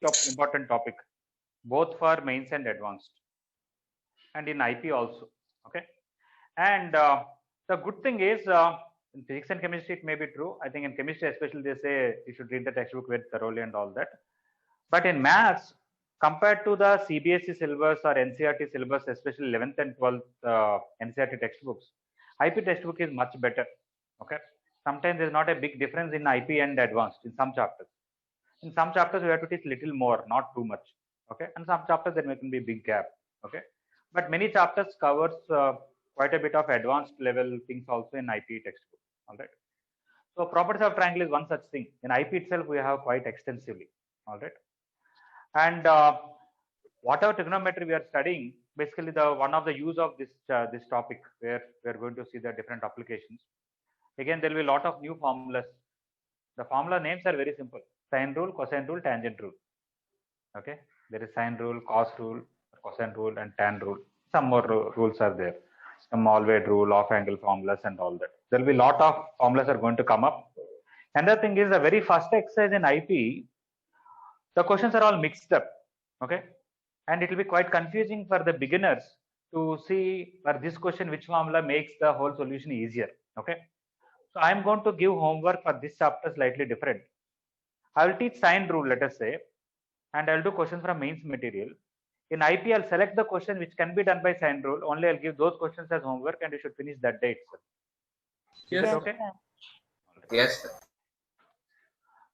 important topic, both for mains and advanced, and in IP also. Okay, and the good thing is in physics and chemistry it may be true. I think in chemistry especially they say you should read the textbook very thoroughly and all that. But in maths, compared to the CBSE syllabus or NCERT syllabus, especially 11th and 12th NCERT textbooks, IP textbook is much better. Okay, sometimes there's not a big difference in IP and advanced in some chapters. In some chapters we have to teach little more, not too much. Okay, and some chapters there can be big gap. Okay, but many chapters covers quite a bit of advanced level things also in IP textbook. All right. So properties of triangle is one such thing. In IP itself we have quite extensively. All right. And whatever trigonometry we are studying, basically the one of the use of this topic where we are going to see the different applications. Again, there will be a lot of new formulas. The formula names are very simple: sine rule, cosine rule, tangent rule. Okay, there is sine rule, cos rule, cosine rule, and tan rule. Some more rules are there. Some Allward rule, off angle formulas, and all that. There will be a lot of formulas are going to come up. Another thing is the very first exercise in IP. The questions are all mixed up. Okay, and it will be quite confusing for the beginners to see for this question which formula makes the whole solution easier. Okay, so I am going to give homework for this chapter slightly different. I will teach sine rule, let us say, and I'll do questions from mains material. In IP, I'll select the question which can be done by sine rule. Only I'll give those questions as homework, and you should finish that day itself. Is that okay? Yes, sir.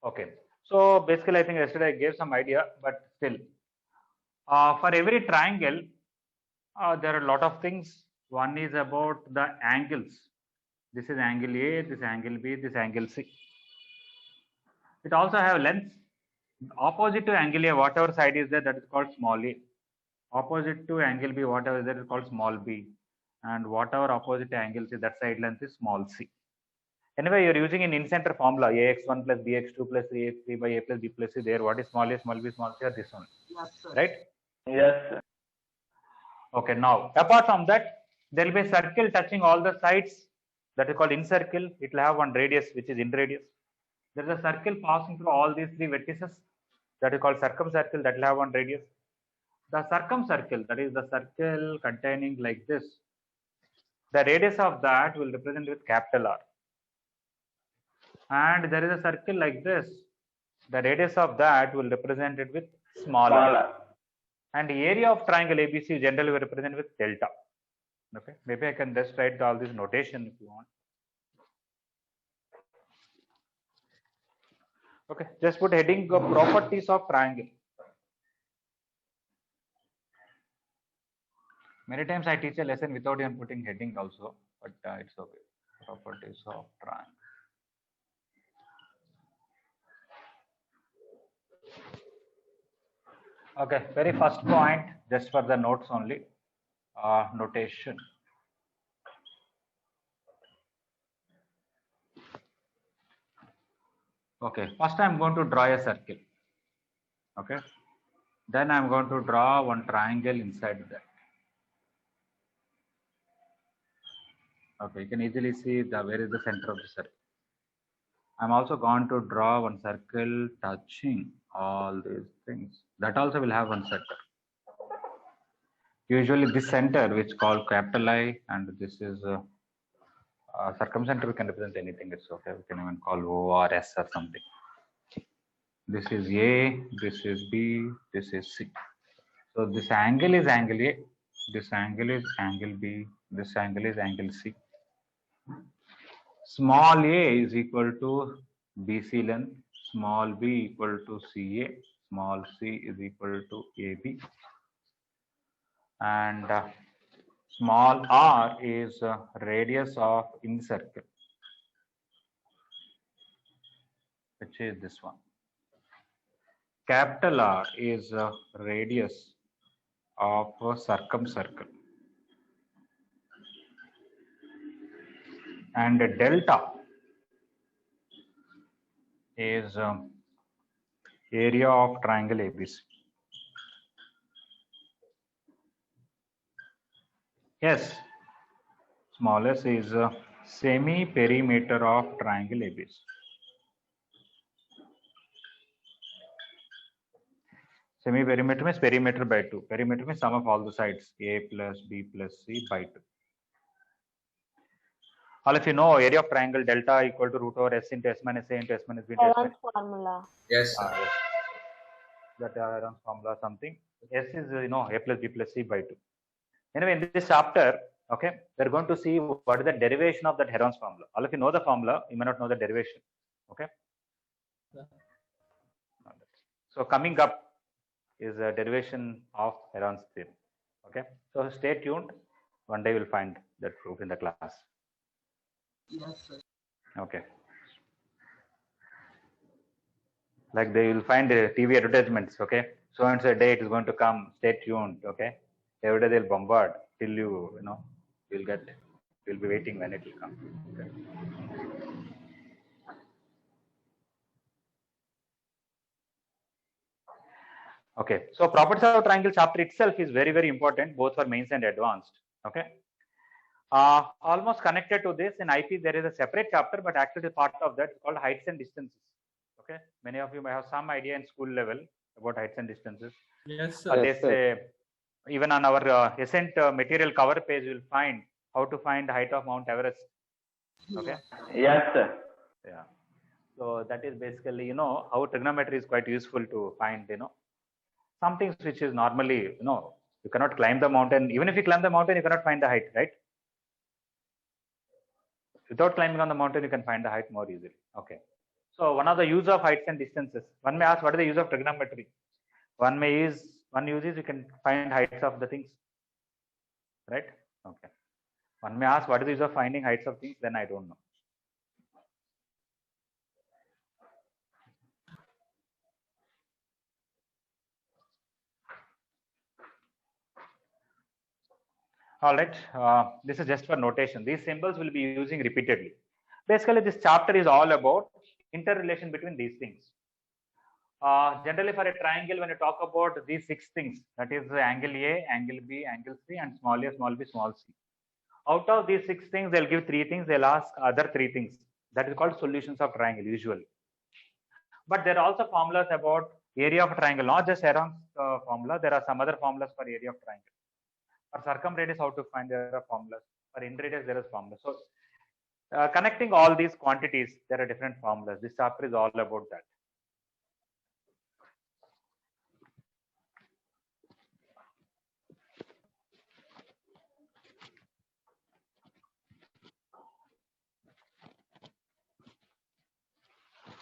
Okay. So basically, I think yesterday I gave some idea, but still, for every triangle, there are a lot of things. One is about the angles. This is angle A, this angle B, this angle C. It also have lengths. Opposite to angle A, whatever side is there, that is called small a. Opposite to angle B, whatever is there, is called small b. And whatever opposite to angle C, that side length is small c. Anyway, you're using an in-center formula, ax1 plus bx2 plus a3 by a plus b plus c. There, what is small a, small b, small c, or this one? Yes, sir. Right? Yes, sir. Okay, now, apart from that, there will be a circle touching all the sides. That is called incircle. It will have one radius, which is in radius. There is a circle passing through all these three vertices. That is called circumcircle. That will have one radius. The circumcircle, that is the circle containing like this. The radius of that will represent with capital R. And there is a circle like this. The radius of that will represent it with small r. And the area of triangle ABC generally will represent with delta. Okay, maybe I can just write all this notation if you want. Okay, just put heading properties of triangle. Many times I teach a lesson without even putting heading also, but it's okay. Properties of triangle. Okay, very first point, just for the notes only, notation. Okay, first I'm going to draw a circle. Okay, then I'm going to draw one triangle inside that. Okay, you can easily see where is the center of the circle. I'm also going to draw one circle touching all these things. That also will have one center. Usually this center, which is called capital I, and this is circumcenter, we can represent anything. It's okay. We can even call O or S or something. This is A, this is B, this is C. So this angle is angle A, this angle is angle B, this angle is angle C. Small a is equal to BC length, small b equal to CA, small c is equal to AB, and small r is radius of incircle, which is this one. Capital R is radius of circumcircle, and delta is area of triangle ABC. Yes, small s is semi-perimeter of triangle ABC. Semi-perimeter means perimeter by 2. Perimeter means sum of all the sides, A plus B plus C by 2. All of you know area of triangle delta equal to root over S into S minus A into S minus B into S minus. Heron's formula. Yes, sir. Yes. That Heron's formula something. S is A plus B plus C by 2. Anyway, in this chapter, okay, we're going to see what is the derivation of that Heron's formula. All of you know the formula, you may not know the derivation. Okay. So coming up is a derivation of Heron's theorem. Okay. So stay tuned. One day we'll find that proof in the class. Yes, sir. Okay. Like they will find TV advertisements. Okay. So and so day it is going to come. Stay tuned. Okay. Every day they'll bombard till you'll be waiting when it will come. Okay. Okay, so properties of triangle chapter itself is very, very important, both for mains and advanced. Okay. Almost connected to this in IP, there is a separate chapter, but actually part of that is called heights and distances. Okay. Many of you may have some idea in school level about heights and distances. Yes, sir. Even on our Ascent material cover page, you will find how to find the height of Mount Everest. Okay. Yes, sir. Yeah. So that is basically, how trigonometry is quite useful to find, some things which is normally, you cannot climb the mountain. Even if you climb the mountain, you cannot find the height, right? Without climbing on the mountain, you can find the height more easily. Okay. So one of the use of heights and distances. One may ask, what is the use of trigonometry? One use is you can find heights of the things, right? Okay. One may ask, what is the use of finding heights of things? Then I don't know. All right, this is just for notation. These symbols will be using repeatedly. Basically, this chapter is all about interrelation between these things. Generally, for a triangle, when you talk about these 6 things, that is angle A, angle B, angle C, and small a, small b, small c. Out of these 6 things, they'll give 3 things. They'll ask other 3 things. That is called solutions of triangle usually. But there are also formulas about area of triangle, not just Heron's formula. There are some other formulas for area of triangle. For circumradius, how to find, there are formulas. For inradius, there is formulas. So connecting all these quantities, there are different formulas. This chapter is all about that.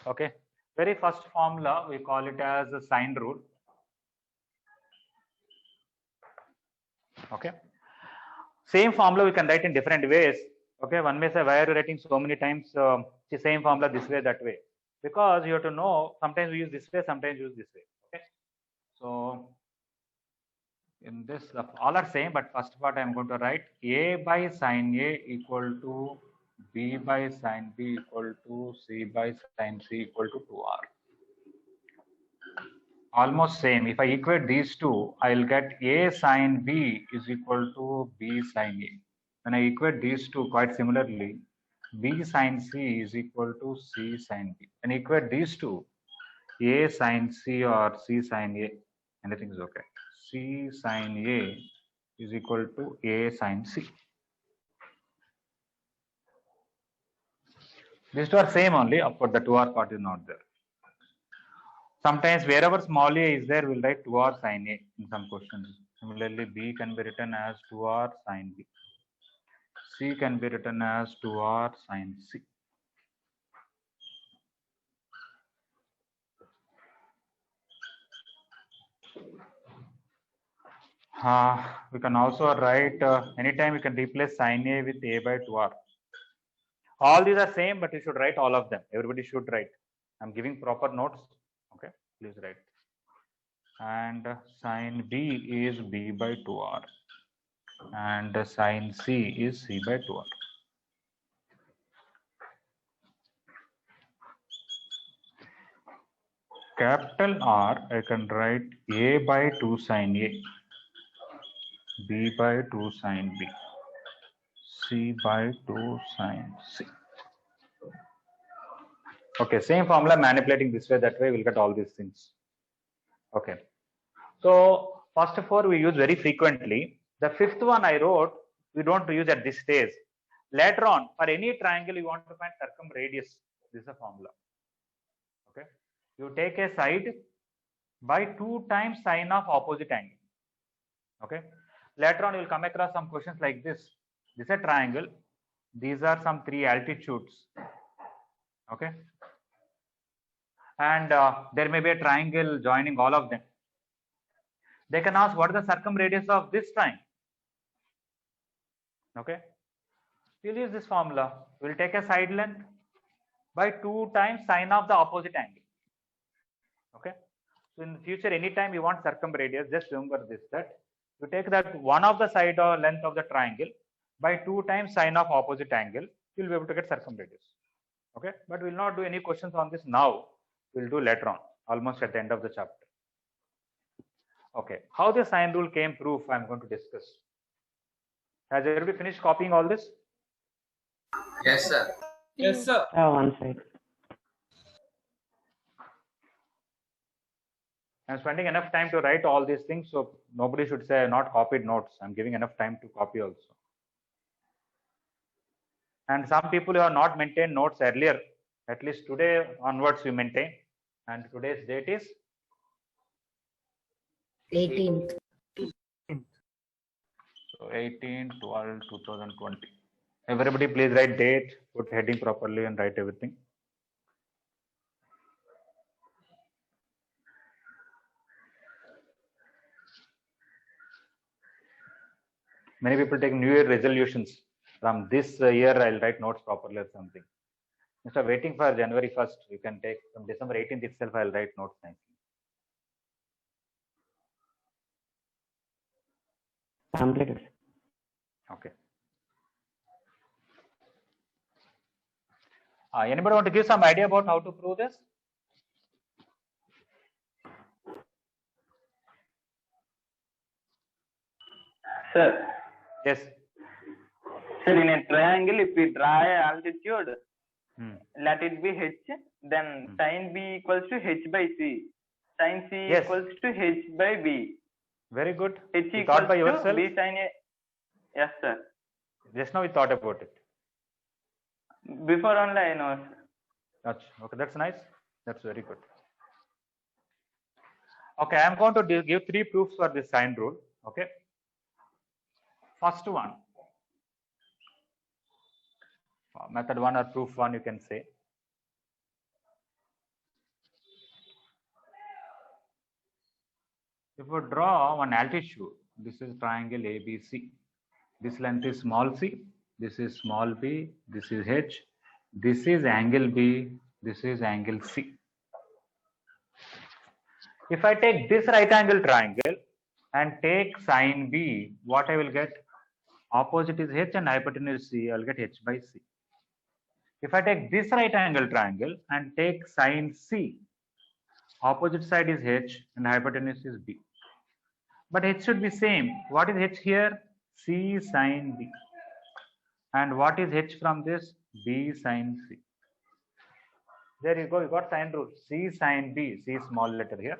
Okay. Very first formula, we call it as the sine rule. Okay. Same formula we can write in different ways. Okay. One may say, why are you writing so many times the same formula this way, that way? Because you have to know, sometimes we use this way, sometimes use this way. Okay. So in this, all are same, but first part I am going to write A by sine A equal to B by sine B equal to C by sine C equal to 2R. Almost same. If I equate these two, I'll get A sine B is equal to B sine A. When I equate these two quite similarly, B sine C is equal to C sine B. When I equate these two, A sine C or C sine A, anything is okay. C sine A is equal to A sine C. These two are same only, of course the 2R part is not there. Sometimes wherever small a is there, we'll write 2R sine A in some questions. Similarly, B can be written as 2R sine B. C can be written as 2R sine C. We can also write, anytime we can replace sine A with A by 2R. All these are same, but you should write all of them. Everybody should write. I'm giving proper notes. Okay, please write. And sine B is B by 2R. And sine C is C by 2R. Capital R, I can write A by 2 sine A, B by 2 sine B, C by 2 sine C. Okay, same formula, manipulating this way, that way, we'll get all these things. Okay. So first four we use very frequently. The fifth one I wrote, we don't use at this stage. Later on, for any triangle you want to find circumradius, this is a formula. Okay, you take a side by 2 times sine of opposite angle. Okay, later on you will come across some questions like this. This is a triangle. These are some 3 altitudes. Okay, and there may be a triangle joining all of them. They can ask what is the circumradius of this triangle. Okay, we'll use this formula. We'll take a side length by 2 times sine of the opposite angle. Okay, so in the future, anytime you want circumradius, just remember this, that you take that one of the side or length of the triangle by 2 times sine of opposite angle, you'll be able to get circumradius. Okay, but we'll not do any questions on this now. We'll do later on, almost at the end of the chapter. Okay, how the sine rule came proof, I'm going to discuss. Has everybody finished copying all this? Yes, sir. Yes, sir. One side. I'm spending enough time to write all these things, so nobody should say not copied notes. I'm giving enough time to copy also. And some people who have not maintained notes earlier, at least today onwards you maintain. And today's date is 18th. so 18/12/2020. Everybody please write date, put heading properly and write everything. Many people take New Year resolutions. From this year, I'll write notes properly or something. Instead of waiting for January 1st, you can take from December 18th itself, I'll write notes nicely. Completed. Okay. Anybody want to give some idea about how to prove this? Sir, Yes. sir, in a triangle, if we draw a altitude, Hmm. let it be h, then sin b equals to h by c. Sin c Yes. equals to h by b. Very good. H You equals thought by to yourself? b sin a. Yes, sir. Just now we thought about it. Before only I know, sir. Okay, that's nice. That's very good. Okay, I am going to give 3 proofs for this sine rule. Okay. First one, method 1 or proof 1, you can say. If we draw one altitude, this is triangle ABC. This length is small c, this is small b, this is h, this is angle B, this is angle C. If I take this right angle triangle and take sine B, what I will get? Opposite is h and hypotenuse C, I will get h by c. If I take this right angle triangle and take sine C, opposite side is h and hypotenuse is b. But h should be same. What is h here? C sine B. And what is h from this? B sine C. There you go, you got sine rule. C sine B, C small letter here.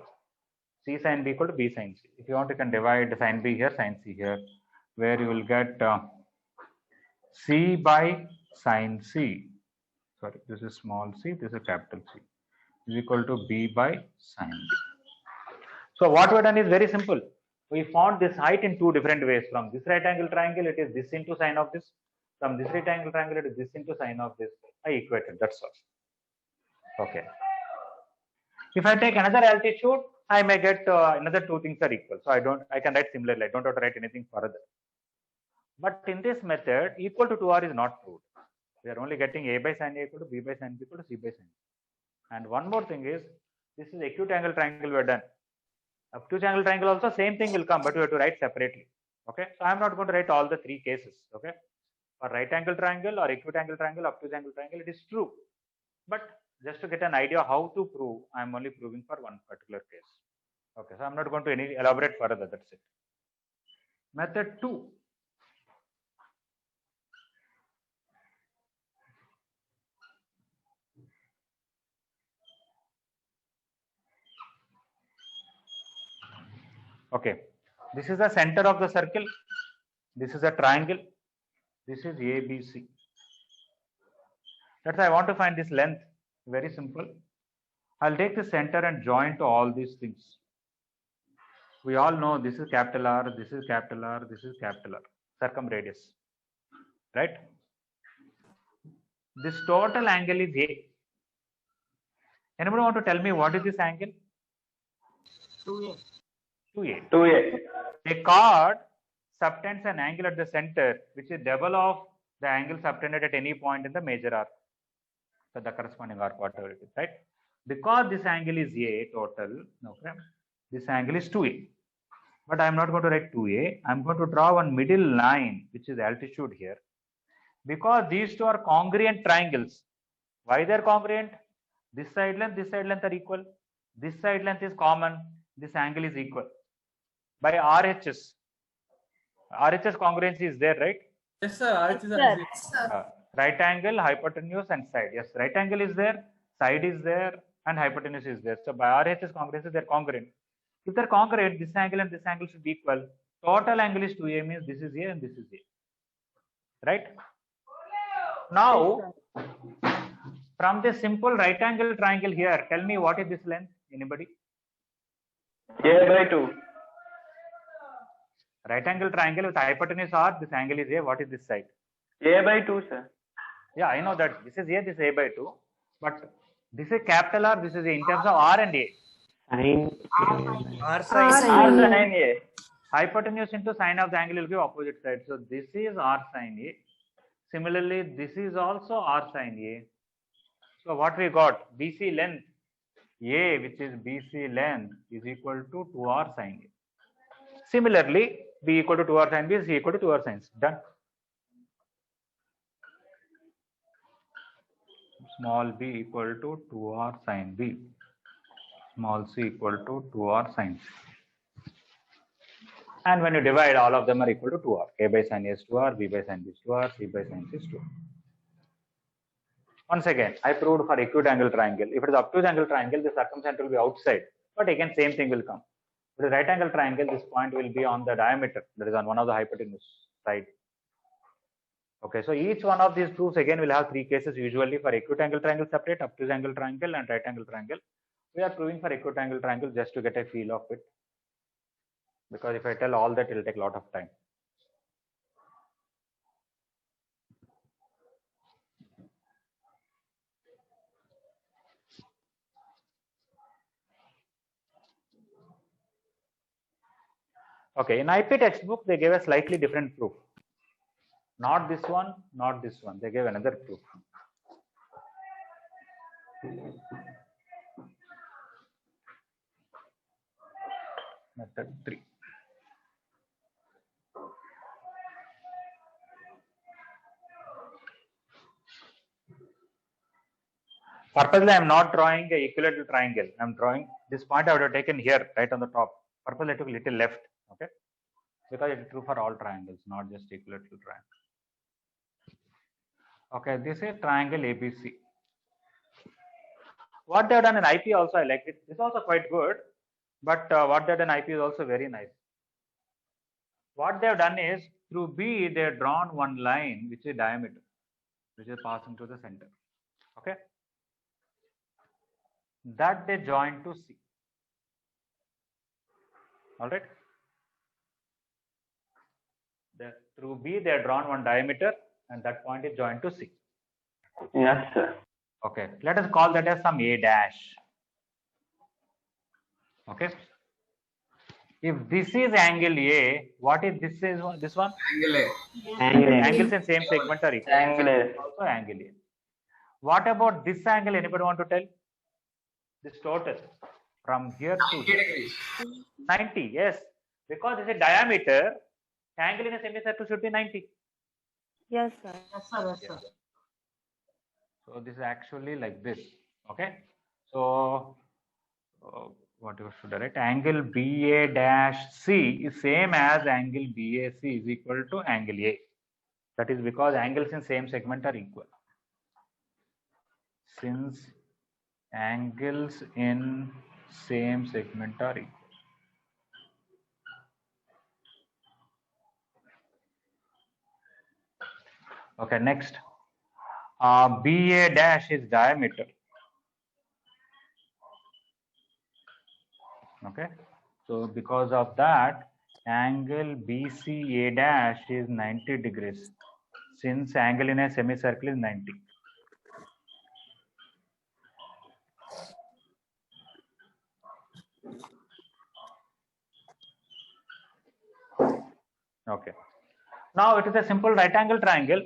C sine B equal to B sine C. If you want, you can divide sine B here, sine C here, where you will get C by sine C. Sorry, this is small c, this is capital C, is equal to B by sine B. So what we have done is very simple. We found this height in 2 different ways. From this right angle triangle, it is this into sine of this. From this right angle triangle, it is this into sine of this. I equated, that's all. Okay. If I take another altitude, I may get another 2 things are equal. So I can write similarly. I don't have to write anything further. But in this method, equal to 2r is not proved. We are only getting a by sine A equal to b by sine b equal to c by sine. And one more thing is, this is acute angle triangle we are done. Obtuse angle triangle also same thing will come, but we have to write separately. Okay, so I am not going to write all the 3 cases. Okay, for right angle triangle or acute angle triangle, obtuse angle triangle, it is true. But just to get an idea how to prove, I am only proving for one particular case. Okay, so I am not going to elaborate further. That's it. Method 2. Okay, this is the center of the circle. This is a triangle. This is ABC. That's why I want to find this length. Very simple. I'll take the center and join to all these things. We all know this is capital R, this is capital R, this is capital R, circumradius, right? This total angle is A. Anybody want to tell me what is this angle? 2A. 2A. 2A. A chord subtends an angle at the center, which is double of the angle subtended at any point in the major arc, so the corresponding arc, whatever it is, right? Because this angle is A total, okay, this angle is 2A. But I am not going to write 2A. I am going to draw one middle line, which is altitude here. Because these two are congruent triangles. Why they are congruent? This side length are equal. This side length is common. This angle is equal. By RHS. RHS congruency is there, right? Yes, sir. Right angle, hypotenuse, and side. Yes, right angle is there, side is there, and hypotenuse is there. So by RHS congruency, they are congruent. If they are congruent, this angle and this angle should be equal. Total angle is 2A, means this is A and this is A. Right? Now, from this simple right angle triangle here, tell me what is this length? Anybody? A/2. Right angle triangle with hypotenuse R, this angle is A. What is this side? A/2, sir. Yeah, I know that this is A, this is A/2. But this is capital R, this is A in terms of R and A. R R sin A. Hypotenuse into sine of the angle will give opposite side. So this is R sin A. Similarly, this is also R sin A. So what we got? BC length A, which is BC length, is equal to 2R sin A. Similarly, B equal to 2R sin B is equal to 2R sin C. Done. Small b equal to 2R sin B. Small c equal to 2R sin C. And when you divide, all of them are equal to 2R. A by sin A is 2R, B by sin B is 2R, C by sin C is 2R. Once again, I proved for acute angle triangle. If it is obtuse angle triangle, the circumcenter will be outside. But again, same thing will come. For the right angle triangle, this point will be on the diameter, that is on one of the hypotenuse side. Okay, so each one of these proofs again will have three cases usually. For acute angle triangle separate, obtuse angle triangle, and right angle triangle. We are proving for acute angle triangle just to get a feel of it. Because if I tell all that, it will take a lot of time. Okay, in IP textbook, they gave a slightly different proof. Not this one, not this one. They gave another proof. Method 3. Purposely, I am not drawing a equilateral triangle. I am drawing this point I would have taken here, right on the top. Purposely, I took a little left, okay? Because it is true for all triangles, not just equilateral triangle. Okay, this is triangle ABC. What they have done in IP also, I like it. This is also quite good, but what they have done in IP is also very nice. What they have done is, through B, they have drawn one line which is diameter, which is passing to the center. Okay? That they join to C. All right? Through B, they have drawn one diameter, and that point is joined to C. Yes, sir. Okay, let us call that as some A dash. Okay. If this is angle A, what is this? Is this one? Angle A. Angles in same segment are equal. Angle A. Also angle A. What about this angle? Anybody want to tell? This total from here to 90 degrees. 90. Yes, because it's a diameter. Angle in a semicircle should be 90. Yes, sir. Yes, sir. Yes, sir. So this is actually like this. Okay. So what you should write? Angle BA dash C is same as angle BAC is equal to angle A. That is because angles in same segment are equal. Since angles in same segment are equal. Okay, next. BA dash is diameter. Okay, so because of that, angle BCA dash is 90 degrees, since angle in a semicircle is 90. Okay, now it is a simple right angle triangle.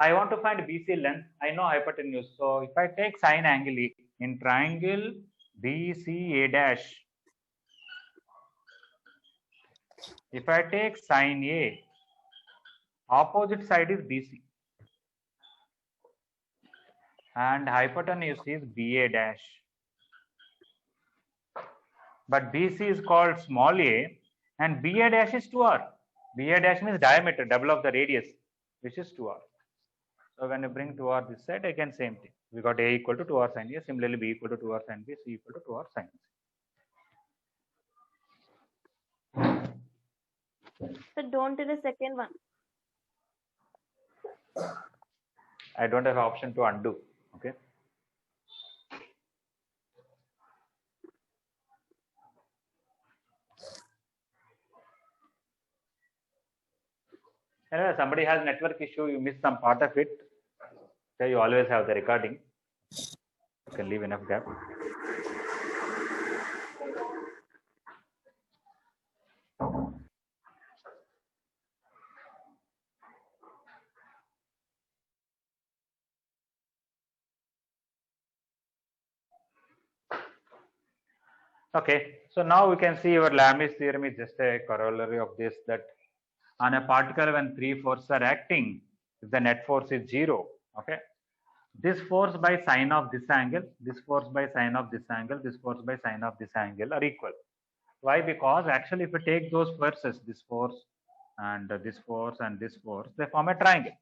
I want to find BC length. I know hypotenuse. So if I take sine angle E in triangle BCA dash, if I take sine A, opposite side is BC and hypotenuse is BA dash. But BC is called small a and BA dash is 2r. BA dash means diameter, double of the radius, which is 2r. So when you bring 2r this side, again same thing. We got A equal to 2r sin A, similarly B equal to 2r sin B, C equal to 2r sin C. So don't do the second one. I don't have option to undo. Okay. Anyway, somebody has network issue, you miss some part of it. So you always have the recording. You can leave enough gap. Okay, so now we can see your Lami's theorem is just a corollary of this, that on a particle when three forces are acting, if the net force is 0, okay, this force by sine of this angle, this force by sine of this angle, this force by sine of this angle are equal. Why? Because actually if you take those forces, this force and this force and this force, they form a triangle.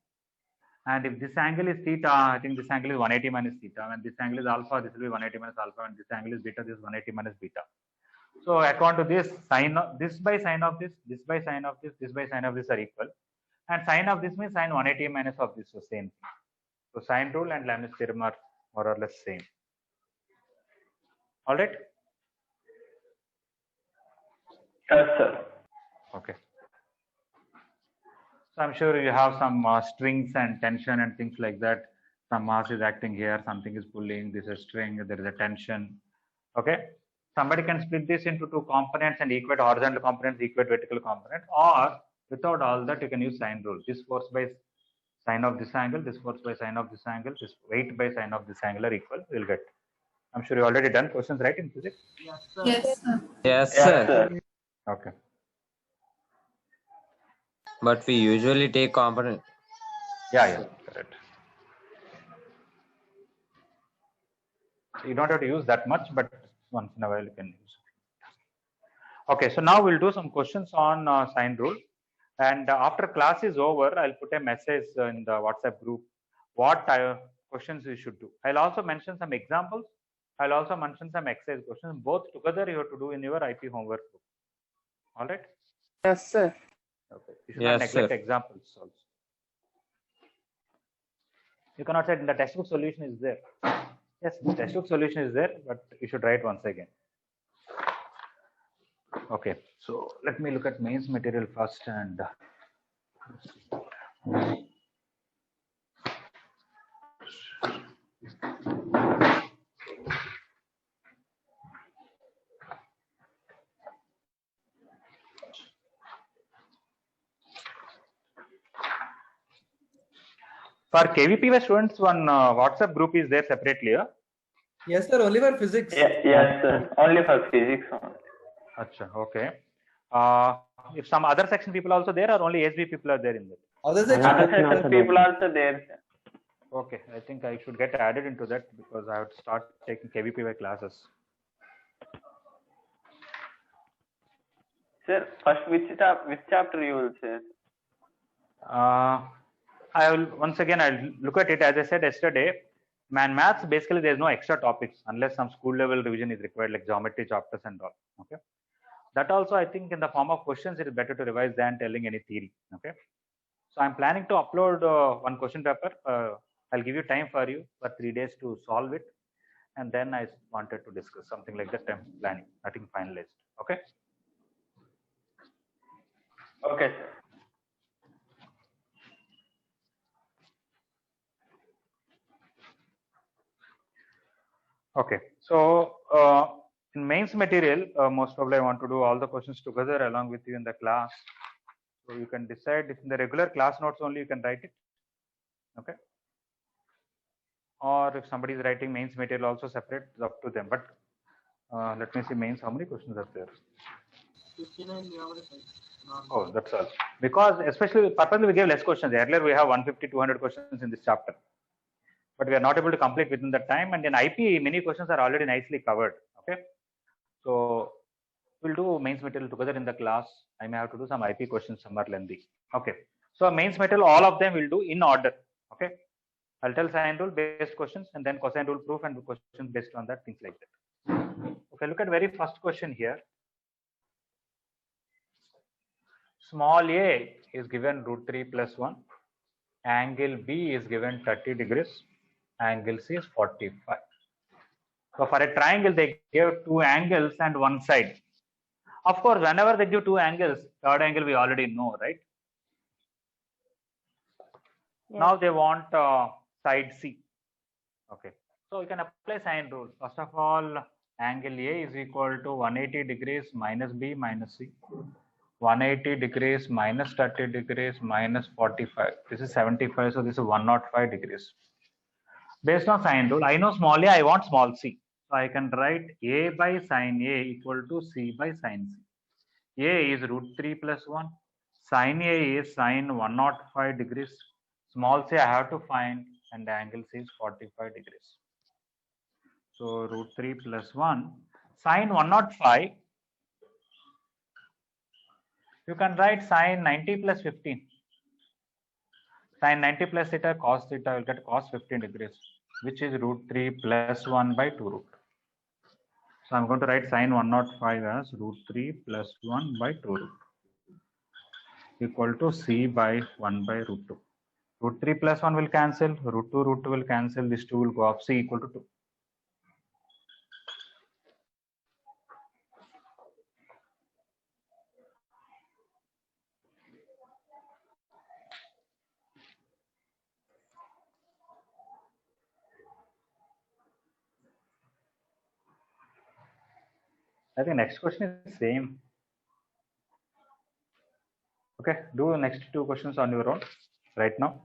And if this angle is theta, I think this angle is 180 minus theta. When this angle is alpha, this will be 180 minus alpha. When this angle is beta, this is 180 minus beta. So according to this, sine of this by sine of this by sine of this by sine of this are equal. And sine of this means sine 180 minus of this, so same thing. So sine rule and Lami's theorem are more or less same. All right. Yes, sir. Okay. So I'm sure you have some strings and tension and things like that. Some mass is acting here, something is pulling, this is a string, there is a tension. Okay. Somebody can split this into two components and equate horizontal components, equate vertical component, or without all that, you can use sine rule. This force by sine of this angle, this force by sine of this angle, this weight by sine of this angle are equal. We'll get. I'm sure you already done questions, right, in physics? Yes, sir. Yes, sir. Yes, Yes, sir. sir. Okay. But we usually take component. Yeah, correct. You don't have to use that much, but once in a while you can use. Okay, so now we'll do some questions on sine rule. And after class is over, I'll put a message in the WhatsApp group what questions you should do. I'll also mention some examples. I'll also mention some exercise questions. Both together you have to do in your IP homework book. All right? Yes, sir. Okay. You should not Yes, neglect sir. examples also. You cannot say the textbook solution is there. Yes, the textbook solution is there, but you should write once again. Okay, so let me look at mains material first and for KVPY students, one WhatsApp group is there separately. Yes, sir. Only for physics. Yes, sir. Only for physics only. Acha, okay. If some other section people also there, or only SB people are there in that? Other Other section. section people also there, sir. Okay, I think I should get added into that because I have to start taking KVPY classes. Sir, first which chapter you will say? I will once again I'll look at it as I said yesterday. Maths basically there's no extra topics unless some school level revision is required, like geometry chapters and all. Okay, that also I think in the form of questions it is better to revise than telling any theory. Okay, So I'm planning to upload one question paper. I'll give you time for you for 3 days to solve it. And then I wanted to discuss something like that. I'm planning, nothing finalized. Okay. Okay, sir. Okay. So in mains material, most probably I want to do all the questions together along with you in the class. So you can decide if in the regular class notes only you can write it. Okay. Or if somebody is writing mains material also separate, it's up to them. But let me see mains. How many questions are there? 59 we already said. Oh, that's all. Because especially purposely we gave less questions. Earlier we have 150, 200 questions in this chapter. But we are not able to complete within the time. And in IP, many questions are already nicely covered. Okay. So we'll do mains material together in the class. I may have to do some IP questions, some are lengthy. Okay. So mains material, all of them will do in order. Okay. I'll tell sine rule based questions and then cosine rule proof and questions based on that, things like that. Okay, look at very first question here. Small a is given √3 plus 1. Angle B is given 30 degrees. Angle C is 45. So for a triangle, they give two angles and one side. Of course, whenever they give two angles, third angle we already know, right? Yes. Now they want side C. Okay. So we can apply sine rule. First of all, angle A is equal to 180 degrees minus B minus C. 180 degrees minus 30 degrees minus 45. This is 75. So this is 105 degrees. Based on sine rule, I know small a, I want small c. So I can write a by sine a equal to c by sine c. A is √3 plus 1. Sine a is sine 105 degrees. Small c I have to find and the angle c is 45 degrees. So √3 plus 1. Sine 105. You can write sine 90 plus 15. Sine 90 plus theta cos theta will get cos 15 degrees, which is √3 plus 1 by 2 root. So I'm going to write sine 105 as √3 plus 1 by 2 root equal to c by 1 by √2. √3 plus 1 will cancel, √2 will cancel, this 2 will go off, c equal to 2. I think next question is same. Okay, do next two questions on your own right now.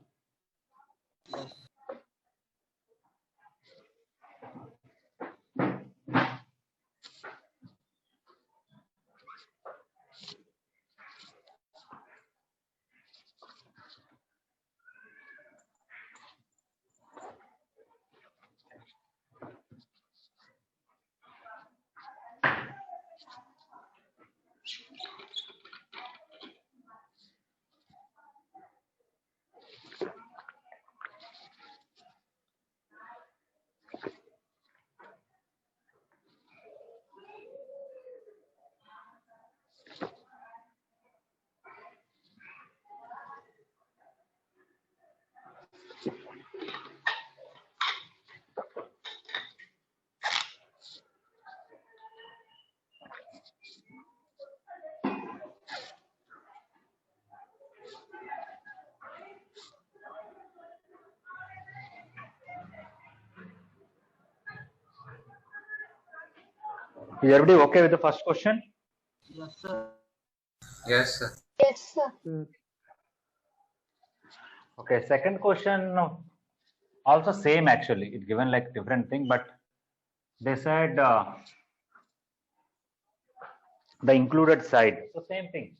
Is everybody okay with the first question? Yes, sir. Yes, sir. Yes, sir. Okay, second question also same actually. It given like different thing, but they said the included side. So same thing.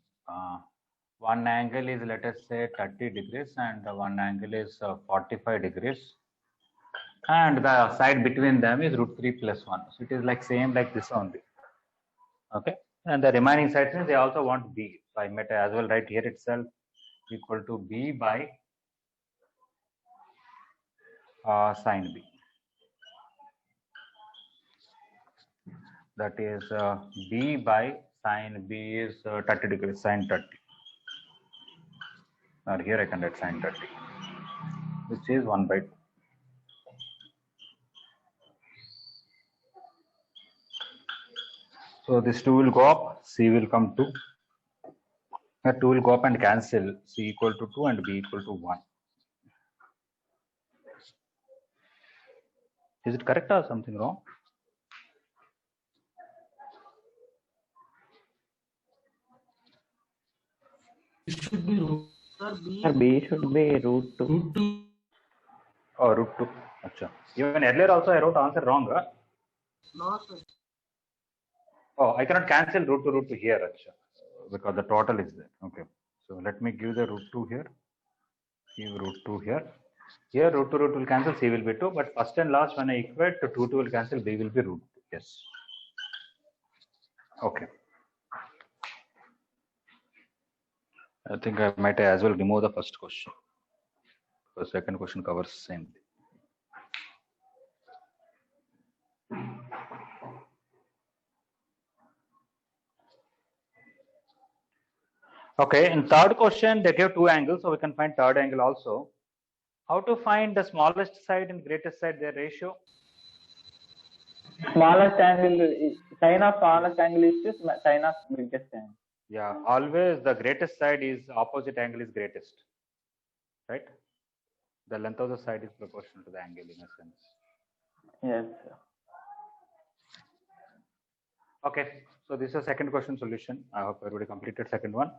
One angle is let us say 30 degrees and one angle is 45 degrees. And the side between them is √3 plus 1. So it is like same like this only. Okay. And the remaining side means they also want B. So I might as well write here itself equal to B by sine B. That is B by sine B is 30 degrees, sine 30. or here I can write sine 30, which is 1 by 2. So this 2 will go up, c will come 2. That 2 will go up and cancel, c equal to 2 and b equal to 1. Is it correct or something wrong? It should be root. Sir, B. Sir, B should be root 2. Root 2. Oh, root 2. Achha. Even earlier also I wrote answer wrong. Huh? No, sir. Oh, I cannot cancel root 2 here, achha, because the total is there. Okay. So let me give the root 2 here. Give root 2 here. Here root will cancel, c will be 2. But first and last, when I equate to 2 will cancel, b will be root 2. Yes. Okay. I think I might as well remove the first question. The second question covers same thing. Okay, in third question, they gave 2 angles, so we can find third angle also. How to find the smallest side and greatest side, their ratio? Smallest angle, sine of smallest angle is to sine of biggest angle. Yeah, always the greatest side is opposite angle is greatest, right? The length of the side is proportional to the angle in a sense. Yes, sir. Okay, so this is a second question solution. I hope everybody completed second one.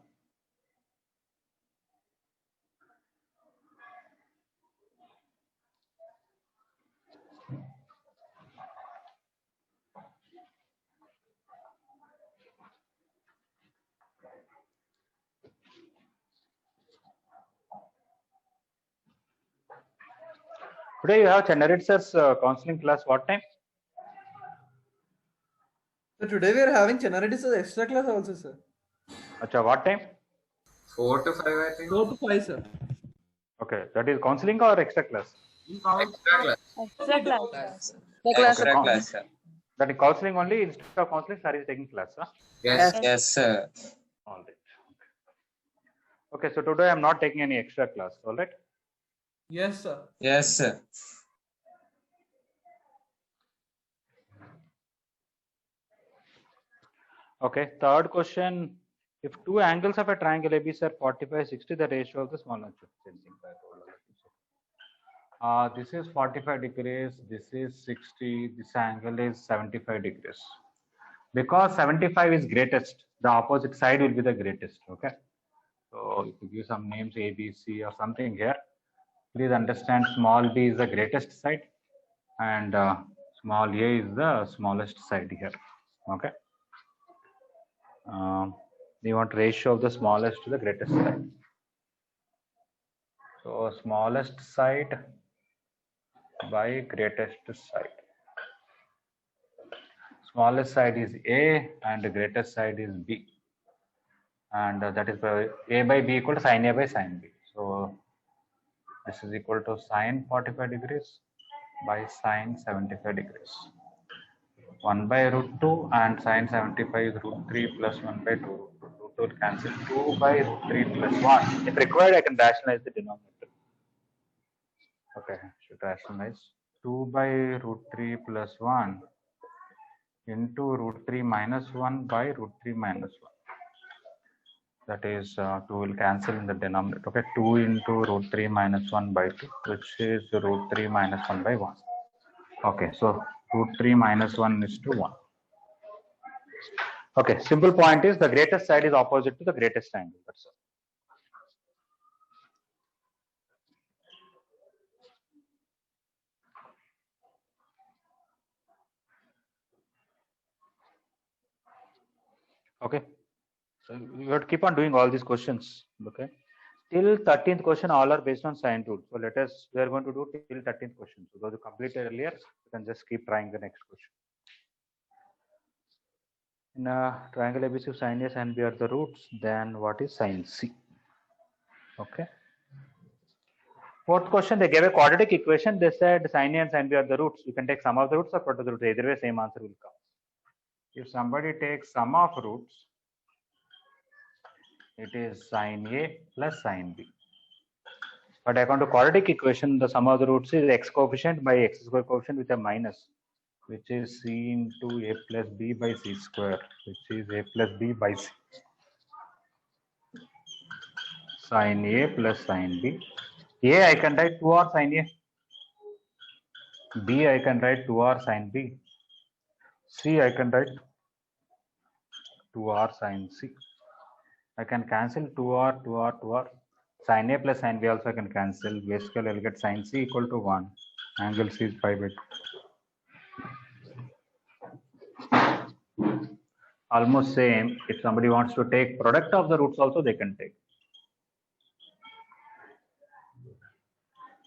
Today you have Channared sir's counseling class. What time? So today we are having Channareddy's extra class also, sir. Acha, what time? 4 to 5, I think. 4 to 5, sir. Okay, that is counseling or extra class? In count. Extra class. Extra class. Extra class, sir. That is counseling only. Instead of counseling, sir is taking class. Huh? Yes. Yes, sir. All right. Okay, so today I'm not taking any extra class. All right. Yes, sir. Yes, sir. Okay, third question. If two angles of a triangle ABC are 45, 60, the ratio of the small length. This is 45 degrees, this is 60, this angle is 75 degrees. Because 75 is greatest, the opposite side will be the greatest. Okay. So if you give some names A, B, C or something here, please understand small b is the greatest side and small a is the smallest side here. Okay. We want ratio of the smallest to the greatest side. So smallest side by greatest side. Smallest side is A and the greatest side is B. And that is A by B equal to sin A by sin B. So this is equal to sin 45 degrees by sin 75 degrees. 1 by root 2 and sin 75 is root 3 plus 1 by 2. Root 2 will cancel 2 by root 3 plus 1. If required, I can rationalize the denominator. Okay, should rationalize 2 by root 3 plus 1 into root 3 minus 1 by root 3 minus 1. That is 2 will cancel in the denominator. Okay, 2 into root 3 minus 1 by 2, which is root 3 minus 1 by 1. Okay, so root 3 minus 1 is to 1. Okay, simple point is the greatest side is opposite to the greatest angle. That's all. Okay, so you have to keep on doing all these questions. Okay, till 13th question, all are based on sine rule. So let us, we are going to do till 13th question. So those who completed earlier, you can just keep trying the next question. In a triangle ABC, if sin A, sin B are the roots, then what is sin C? Okay. Fourth question, they gave a quadratic equation. They said sin A and sin B are the roots. You can take sum of the roots or product of the roots. Either way, same answer will come. If somebody takes sum of roots, it is sin A plus sin B. But according to quadratic equation, the sum of the roots is x coefficient by x square coefficient with a minus, which is c into a plus b by c square, which is a plus b by c. Sin a plus sin b. A I can write 2r sin a. B I can write 2r sin b. C I can write 2r sin c. I can cancel 2r, 2r, 2r. Sin a plus sin b also I can cancel. Basically, I'll get sin c equal to 1. Angle c is pi by 2. Almost same. If somebody wants to take product of the roots also, they can take.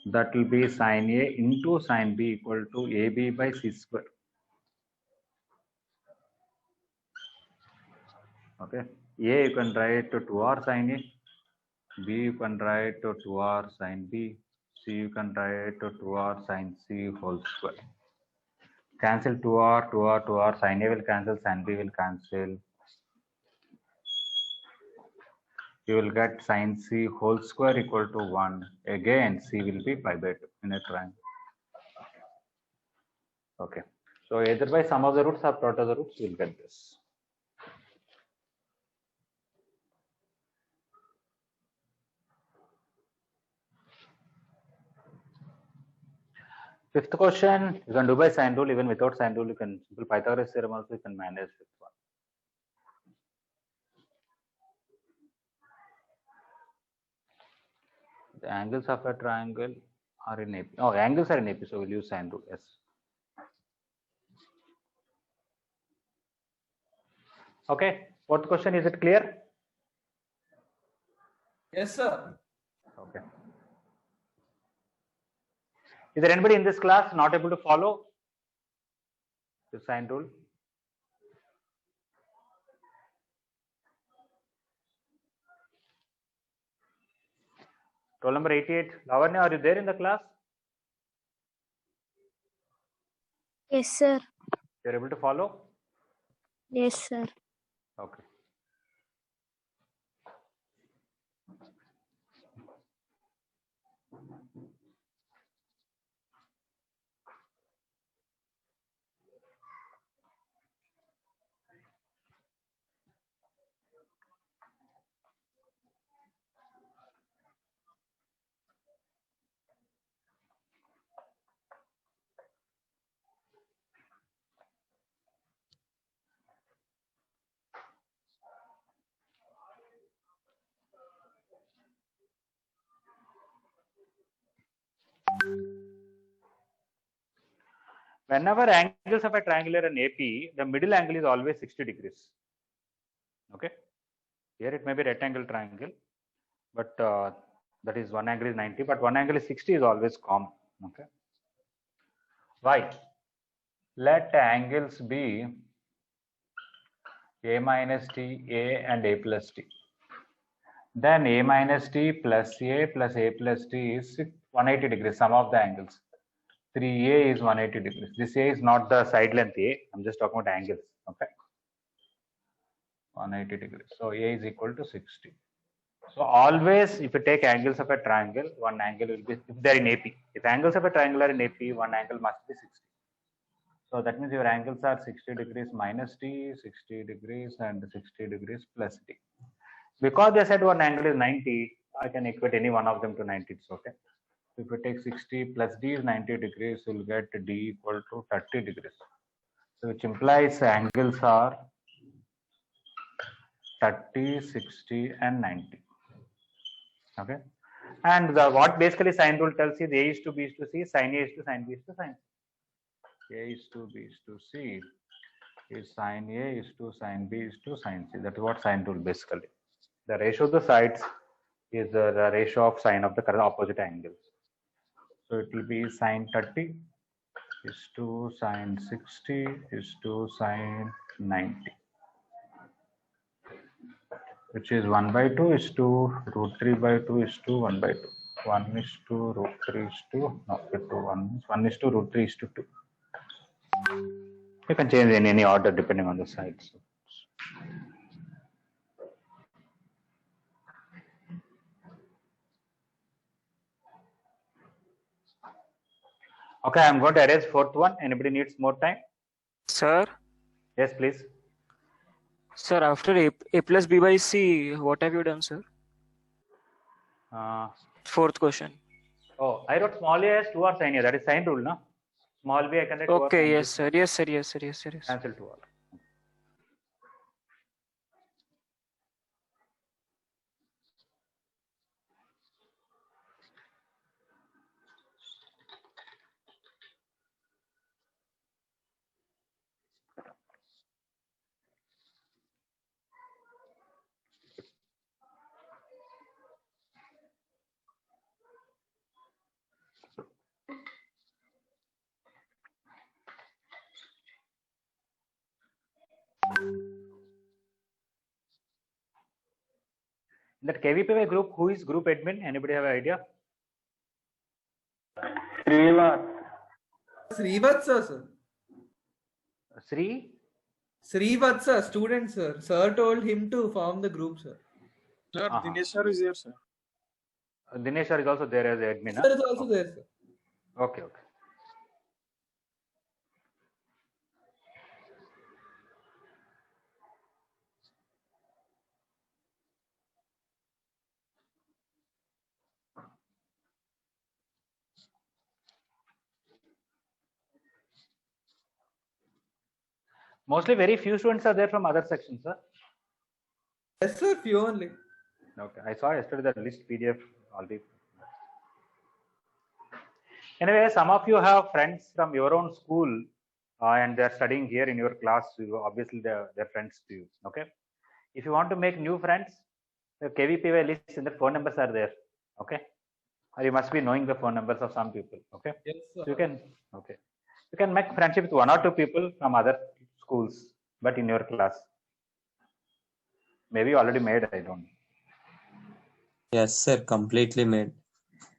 That will be sin a into sin b equal to ab by c square. Okay. A you can write to 2r sin a. B you can write to 2r sin b. C you can write to 2r sin c whole square. Cancel 2r, 2r, 2r. Sin a will cancel, sin b will cancel. You will get sin c whole square equal to 1. Again, c will be pi by 2 in a triangle. Okay. So either by sum of the roots or product of the roots, you will get this. Fifth question, you can do by sign rule. Even without sign rule, you can simple Pythagoras theorem also you can manage with one. The angles of a triangle are in AP. Oh, angles are in AP, so we'll use sign rule. Yes. Okay. Fourth question, is it clear? Yes, sir. Okay. Is there anybody in this class not able to follow the sign rule? Roll number 88. Lavanya, are you there in the class? Yes, sir. You're able to follow? Yes, sir. Okay. Whenever angles of a triangle are in AP, the middle angle is always 60 degrees. Okay. Here it may be rectangle triangle, but that is one angle is 90, but one angle is 60 is always common. Okay. Why? Let angles be a minus t, a and a plus t. Then a minus t plus a plus t is 180 degrees, sum of the angles. 3a is 180 degrees. This a is not the side length a, I'm just talking about angles. Okay. 180 degrees. So a is equal to 60. So always, if you take angles of a triangle, one angle will be, if they are in AP. If angles of a triangle are in AP, one angle must be 60. So that means your angles are 60 degrees minus t, 60 degrees and 60 degrees plus t. Because they said one angle is 90, I can equate any one of them to 90. It's okay. If you take 60 plus d is 90 degrees, you will get d equal to 30 degrees. So which implies angles are 30, 60 and 90. Okay. And what basically sign rule tells is a is to b is to c, sin a is to sin b is to sin c. A is to b is to c is sin a is to sin b is to sin c. That is what sign rule basically. The ratio of the sides is the ratio of sine of the opposite angles. So it will be sin 30 is to sin 60 is to sin 90. Which is 1 by 2 is to root 3 by 2 is to 1 by 2. 1 is to root 3 is to, no, 1 is to root 3 is to 2. You can change in any order depending on the sides. Okay, I'm going to erase fourth one. Anybody needs more time? Sir, Yes, please. sir, after A plus B by C, what have you done, sir? Fourth question. Oh, I wrote small a as 2 or sin a. That is sign rule, no? Small b I can write 2 or Okay, sin yes, b. sir. Yes, sir. Yes, sir. Yes, sir. Yes. Cancel 2 all. In that KVPY group, who is group admin? Anybody have an idea? Srivatsa, sir. Sri? Srivatsa, student, sir. Sir told him to form the group, sir. Sir, Uh-huh. Dinesh sir is here, sir. Dinesh sir is also there as admin. Sir is also there, sir. Okay, okay. Mostly very few students are there from other sections, sir. Yes, sir. Few only. Okay, I saw yesterday the list PDF already. Anyway, some of you have friends from your own school and they are studying here in your class. Obviously, they're friends to you. Okay. If you want to make new friends, the KVPY list and the phone numbers are there. Okay. Or you must be knowing the phone numbers of some people. Okay. Yes, sir. So you can make friendship with 1 or 2 people from other schools, but in your class. Maybe you already made, I don't know. Yes, sir. Completely made.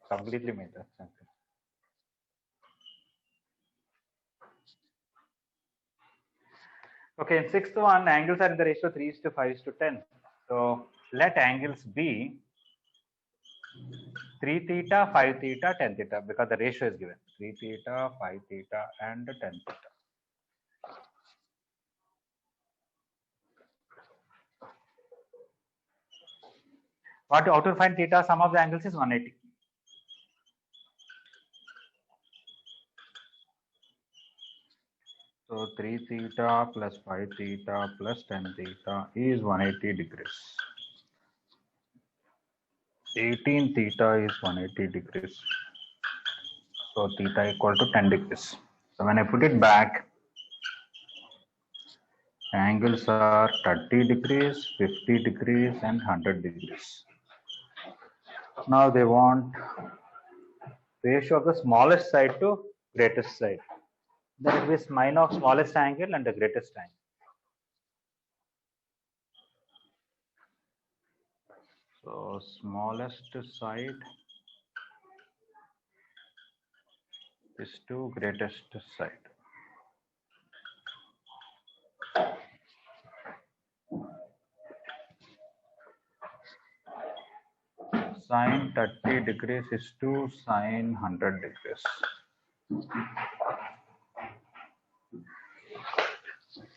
Completely made that. Okay, in sixth one, angles are in the ratio 3:5:10. So let angles be 3 theta, 5 theta, 10 theta, because the ratio is given 3 theta, 5 theta, and 10 theta. How to find theta? Sum of the angles is 180. So 3 theta plus 5 theta plus 10 theta is 180 degrees. 18 theta is 180 degrees. So theta equal to 10 degrees. So when I put it back, angles are 30 degrees, 50 degrees, and 100 degrees. Now they want ratio of the smallest side to greatest side. That is mine of smallest angle and the greatest angle. So smallest side is to greatest side. Sine 30 degrees is to sine 100 degrees.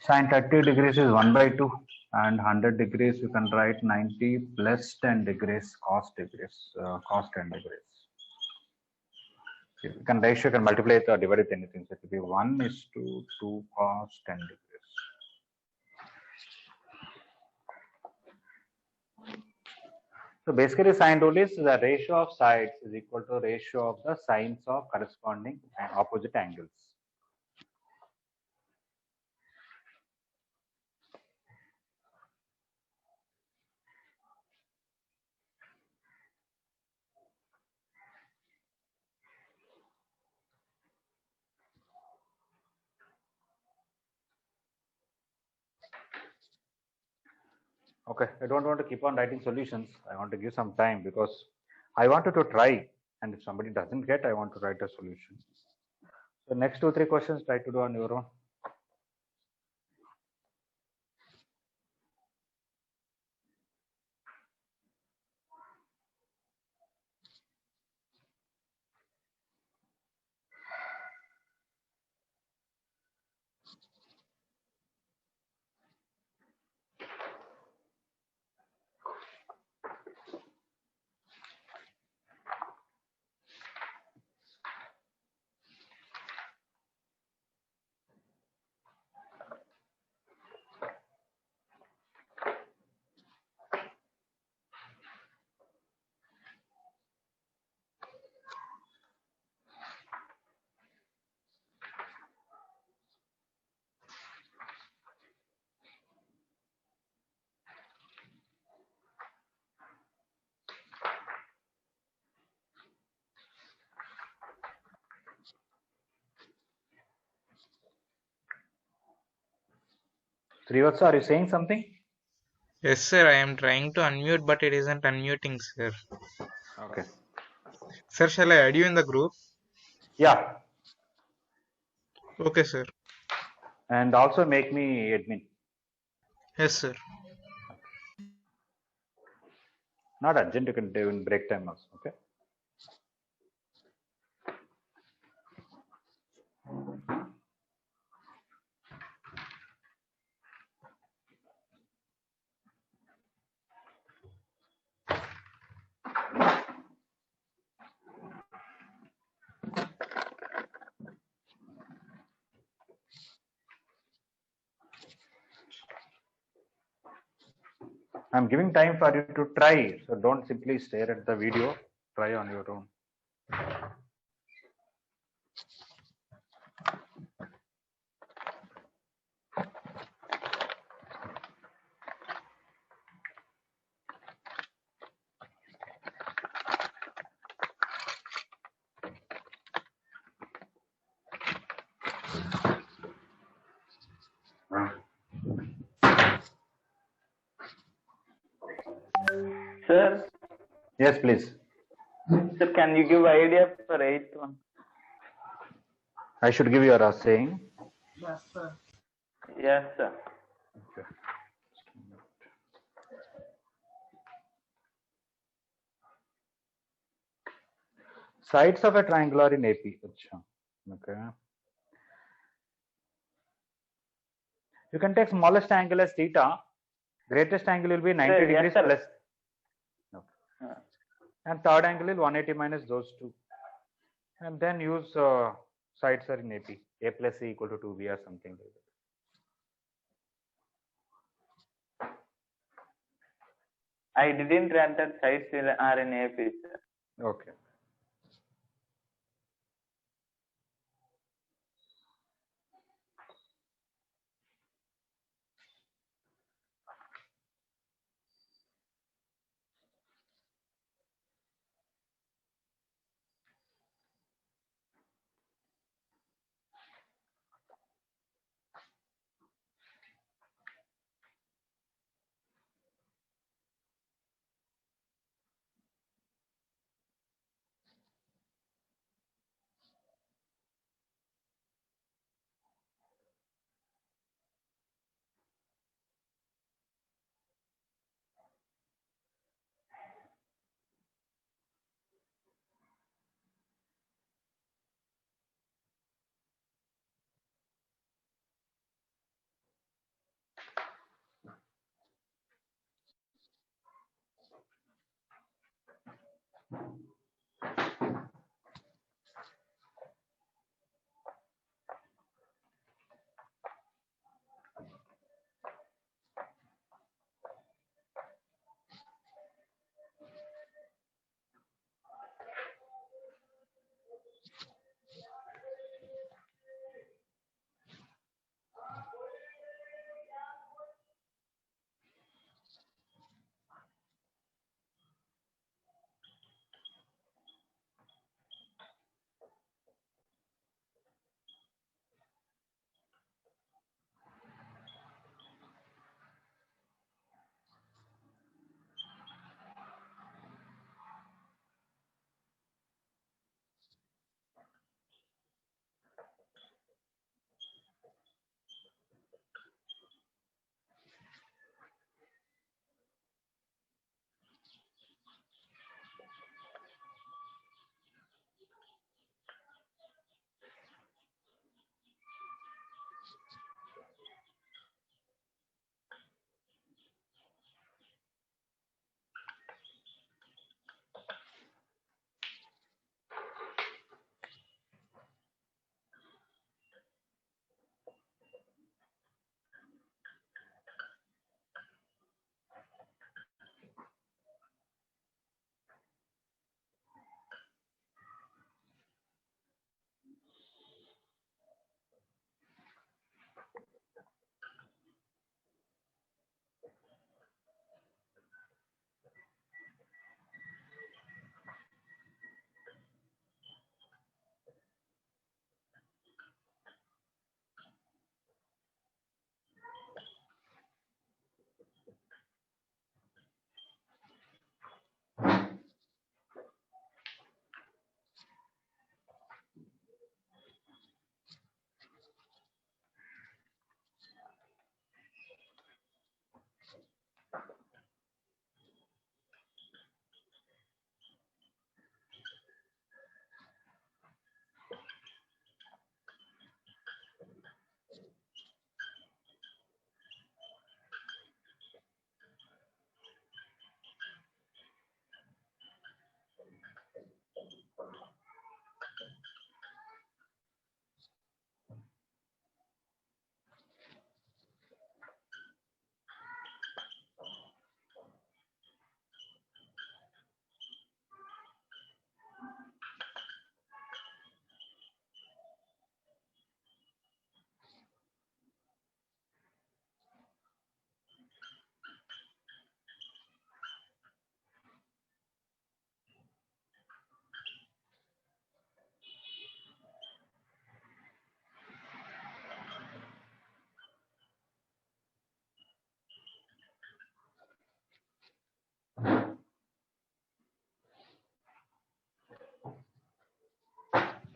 Sine 30 degrees is 1/2 and 100 degrees you can write 90 plus 10 degrees cos degrees, cos 10 degrees. You can ratio, you can multiply it or divide it anything. So it will be 1:2 cos 10 degrees. So basically sine rule is the ratio of sides is equal to ratio of the sines of corresponding and opposite angles. Okay, I don't want to keep on writing solutions. I want to give some time because I wanted to try, and if somebody doesn't get, I want to write a solution. So next 2-3 questions, try to do on your own. Srivatsa, are you saying something? Yes, sir. I am trying to unmute, but it isn't unmuting, sir. Okay. Sir, shall I add you in the group? Yeah. Okay, sir. And also make me admin. Yes, sir. Not urgent, you can do in break time also. Okay. I'm giving time for you to try. So don't simply stare at the video. Try on your own. Sir, Yes, please. sir, can you give idea for eighth one? I should give you a saying. Yes, sir. Yes, sir. Okay. Sides of a triangle are in AP. Achha. Okay. You can take smallest angle as theta. Greatest angle will be 90 Sir, yes, degrees sir. plus. Okay. And third angle is 180 minus those two. And then use sides are in AP. A plus C equal to 2B or something like that. I didn't write that sides are in AP, sir. Okay.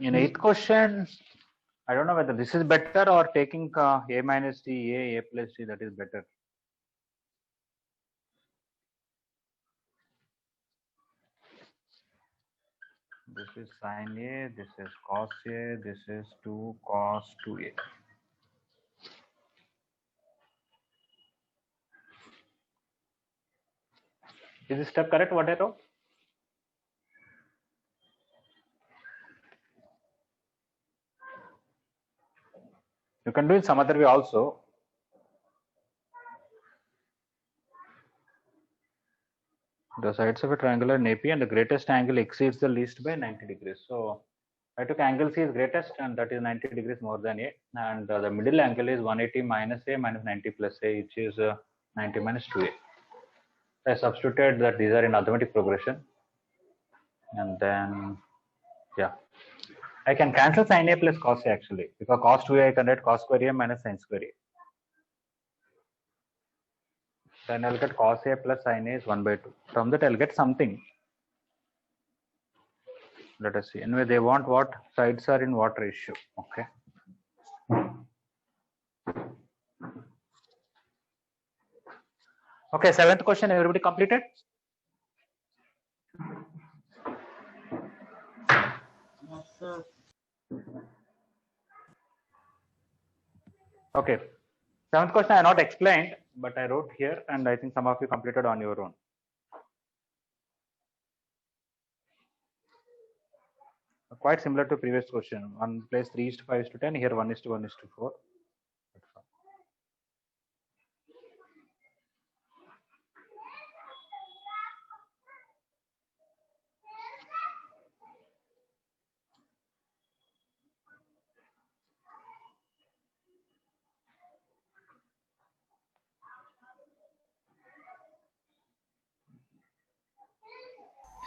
In 8th question, I don't know whether this is better or taking a minus d, a plus d, that is better. This is sine a, this is cos a, this is 2 cos 2a. Is this step correct, what I wrote? You can do it some other way also. The sides of a triangular in AP and the greatest angle exceeds the least by 90 degrees. So I took angle C is greatest and that is 90 degrees more than A, and the middle angle is 180 minus A minus 90 plus A, which is 90 minus 2A. I substituted that these are in arithmetic progression, and then yeah, I can cancel sin A plus cos A actually, because cos 2A I can write cos square A minus sin square A. Then I'll get cos A plus sin A is 1 by 2. From that I'll get something. Let us see. Anyway, they want what sides are in what ratio. Okay. Okay, 7th question. Everybody completed? Yes, sir. Okay. 7th question I not explained, but I wrote here, and I think some of you completed on your own. Quite similar to previous question. One place 3:5:10. Here 1:1:4.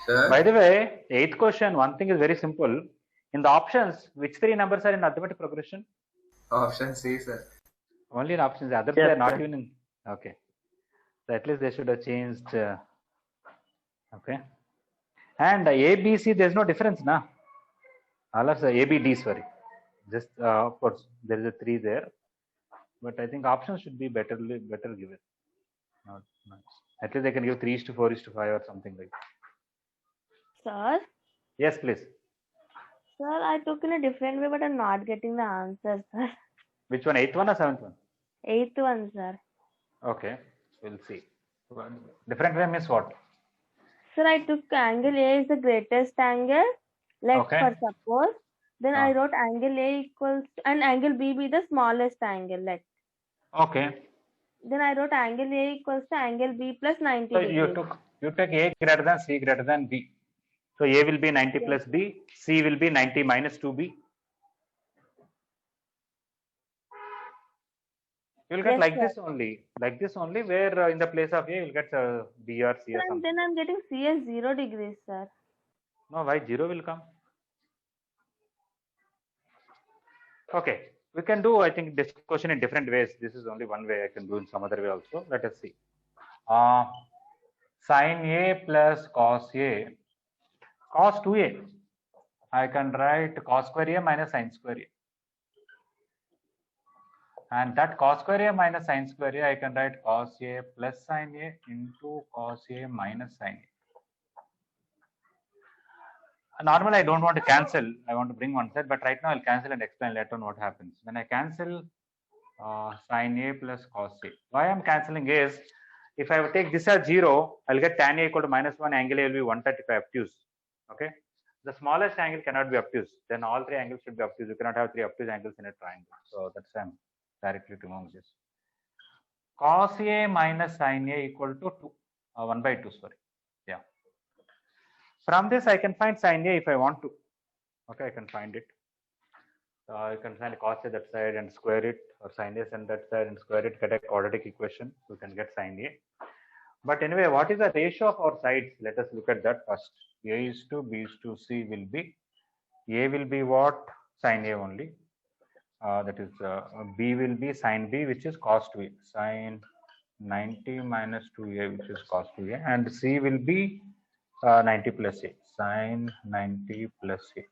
Sir? By the way, 8th question, one thing is very simple. In the options, which 3 numbers are in arithmetic progression? Option C, sir. Only in options. The others Yes, are not sir. even in. Okay. So at least they should have changed. Okay. And A, B, C, there's no difference, na? All of the A, B, D, sorry. Just of course there is a 3 there, but I think options should be better given. Not nice. At least they can give 3:4:5 or something like that. Sir, Yes, please. sir, I took in a different way, but I'm not getting the answer, sir. Which one? 8th one or 7th one? 8th one, sir. Okay, we'll see. Different way means what? Sir, I took angle A is the greatest angle. Let's Okay. for suppose. Then I Ah. wrote angle A equals and angle B be the smallest angle. Let. Okay. Then I wrote angle A equals to angle B plus 90 So degrees. you take A greater than C greater than B. So A will be 90 plus B. C will be 90 minus 2B. You'll get Yes, like sir. this only, where in the place of A you'll get B or C or Sir, and something. then I'm getting C as 0 degrees, sir. No, why 0 will come? Okay, we can do, I think, this question in different ways. This is only one way. I can do in some other way also. Let us see. Sin A plus cos A, cos 2A. I can write cos square A minus sin square A. And that cos square A minus sin square A, I can write cos A plus sin A into cos A minus sin A. Normally, I don't want to cancel. I want to bring one side, but right now I'll cancel and explain later on what happens. When I cancel sin A plus cos A, why I'm cancelling is, if I take this as 0, I'll get tan A equal to -1, angle A will be 135 obtuse. Okay. The smallest angle cannot be obtuse. Then all 3 angles should be obtuse. You cannot have 3 obtuse angles in a triangle. So that's why I'm directly removing this. Cos A minus sin A equal to 2, 1 by 2, sorry. Yeah. From this, I can find sin A if I want to. Okay, I can find it. You can find cos A that side and square it, or sin A on that side and square it, get a quadratic equation. You can get sin A. But anyway, what is the ratio of our sides? Let us look at that first. A is to B is to C will be, A will be what? Sin A only. That is B will be sin B, which is cos 2A. Sin 90 minus 2A, which is cos 2A. And C will be 90 plus A. Sin 90 plus A.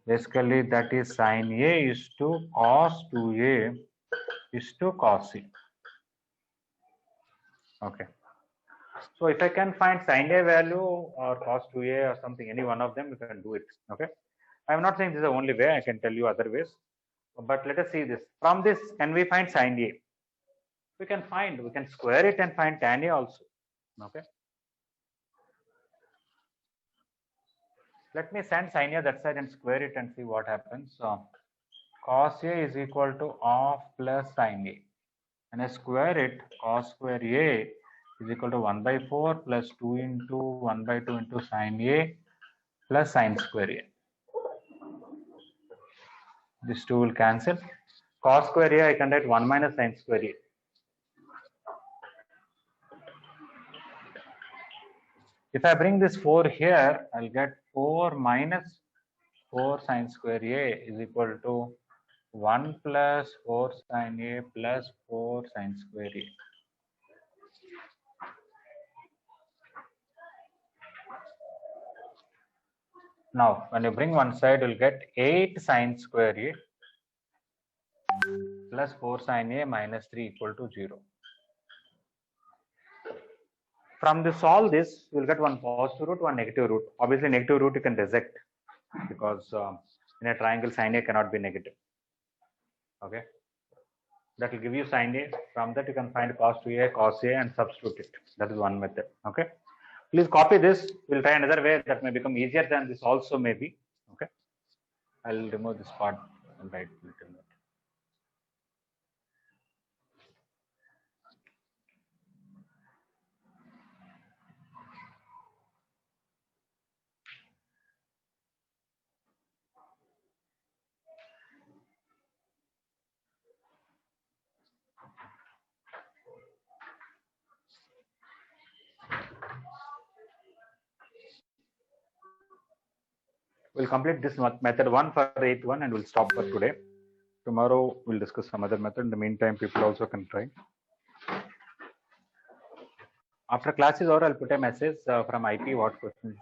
Basically, that is sin A is to cos 2A is to cos C. Okay. So if I can find sin A value or cos 2A or something, any one of them, you can do it. Okay. I'm not saying this is the only way. I can tell you other ways. But let us see this. From this, can we find sin A? We can square it and find tan A also. Okay. Let me send sin A that side and square it and see what happens. So cos A is equal to half plus sin A. And I square it, cos square A is equal to 1 by 4 plus 2 into 1 by 2 into sin A plus sin square A. This 2 will cancel. Cos square A I can write 1 minus sin square A. If I bring this 4 here, I'll get 4 minus 4 sin square A is equal to 1 plus 4 sin A plus 4 sin square A. Now, when you bring one side, you'll get 8 sin square A plus 4 sin A minus 3 equal to 0. From this, solve this, you'll get one positive root, one negative root. Obviously, negative root you can reject because in a triangle, sin A cannot be negative. Okay. That will give you sin A. From that, you can find cos 2A, cos A and substitute it. That is one method. Okay. Please copy this. We'll try another way that may become easier than this also maybe. Okay. I'll remove this part and write little bit. We'll complete this method 1 for the 8th one and we'll stop for today. Tomorrow we'll discuss some other method. In the meantime, people also can try. After class is over, I'll put a message from IP what questions.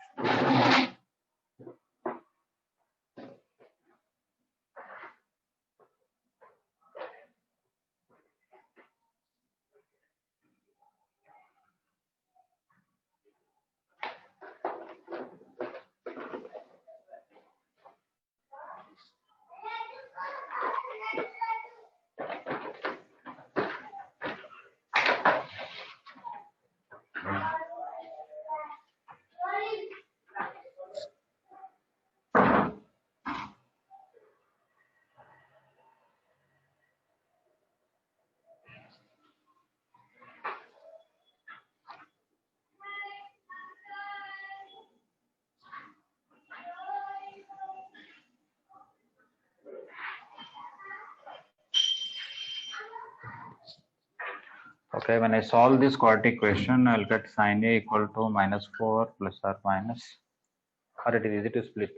Okay, when I solve this quadratic equation, I'll get sin A equal to minus 4 plus or minus, or it is easy to split.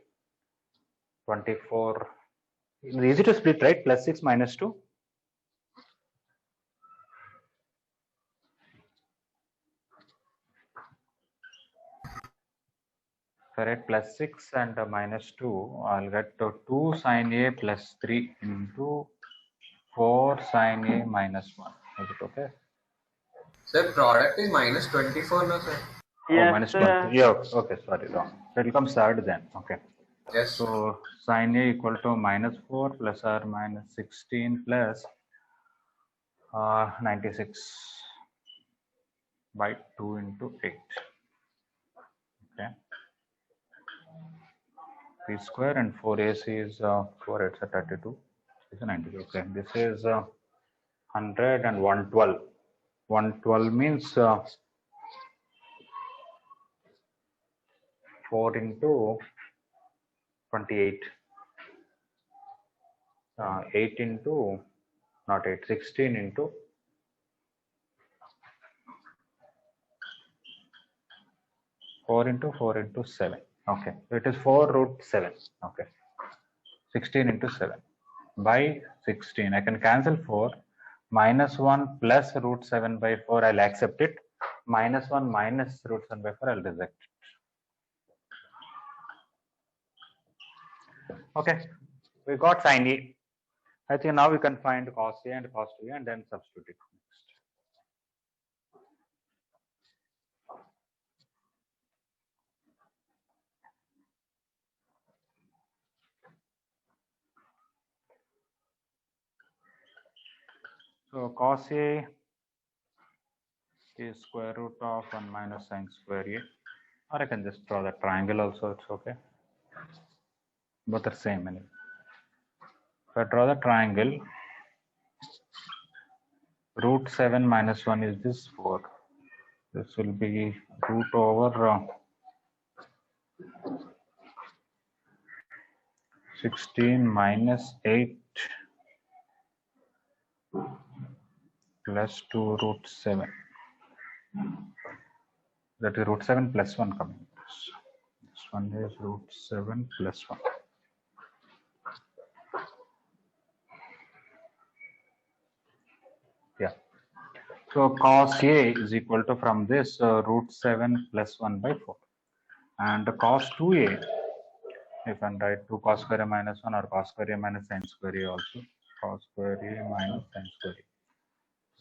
24. It is easy to split, right? Plus 6 minus 2. So I write plus 6 and minus 2. I'll get to 2 sin A plus 3 into 4 sin A minus 1. Is it okay? Sir, product is minus 24 now, sir. Yes, Oh, minus 20. Yeah, okay, sorry, wrong. That will come third then. Okay. Yes. So sin A equal to minus 4 plus or minus 16 plus 96 by 2 into 8. Okay. P square and 4AC is 4 8 is 32. This is 90. Okay. This is 100 and 112. 112 means 4 into 28. 8 into, not 8, 16 into 4 into 4 into 7. Okay, so it is 4 root 7. Okay, 16 into 7 by 16. I can cancel 4. Minus 1 plus root 7 by 4, I'll accept it. Minus 1 minus root 7 by 4, I'll reject it. Okay, we got sin A. I think now we can find cos A and cos 2A and then substitute it next. So cos A is square root of 1 minus sin square A, or I can just draw the triangle also, it's okay. Both are same anyway. If I draw the triangle, root 7 minus 1 is this 4. This will be root over 16 minus 8 plus 2 root 7. That is root 7 plus 1 coming. This one is root 7 plus 1. Yeah. So cos A is equal to from this root 7 plus 1 by 4. And cos 2A, you can write 2 cos square A minus 1 or cos square A minus sin square A also. Cos square A minus sin square A.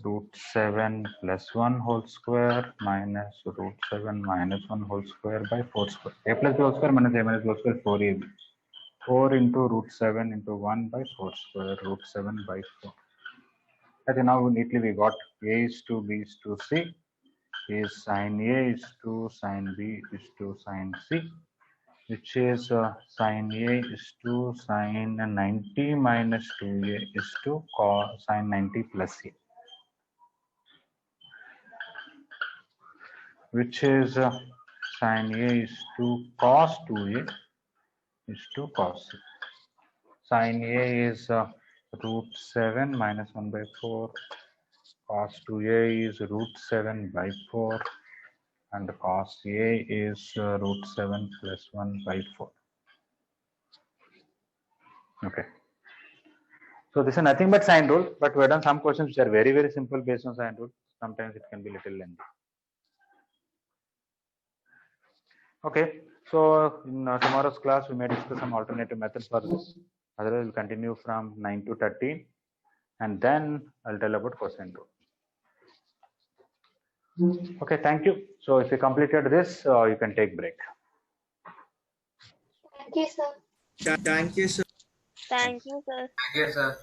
Root 7 plus 1 whole square minus root 7 minus 1 whole square by 4 square. A plus B whole square minus A minus B whole square 4AB. 4 into root 7 into 1 by 4 square root 7 by 4. I think now neatly we got A is to B is to C is sin A is to sin B is to sin C, which is sin A is to sin 90 minus 2A is to cos sin 90 plus A, which is sin A is to cos 2A is to cos C. Sin A is root 7 minus 1 by 4. Cos 2A is root 7 by 4. And cos A is root 7 plus 1 by 4. Okay. So this is nothing but sine rule, but we have done some questions which are very, very simple based on sine rule. Sometimes it can be little lengthy. Okay. So in tomorrow's class, we may discuss some alternative methods for this. Otherwise, we'll continue from 9 to 13. And then I'll tell about cosine rule. Okay, thank you. So if you completed this, you can take break. Thank you, sir. Thank you, sir. Thank you, sir. Yes, sir.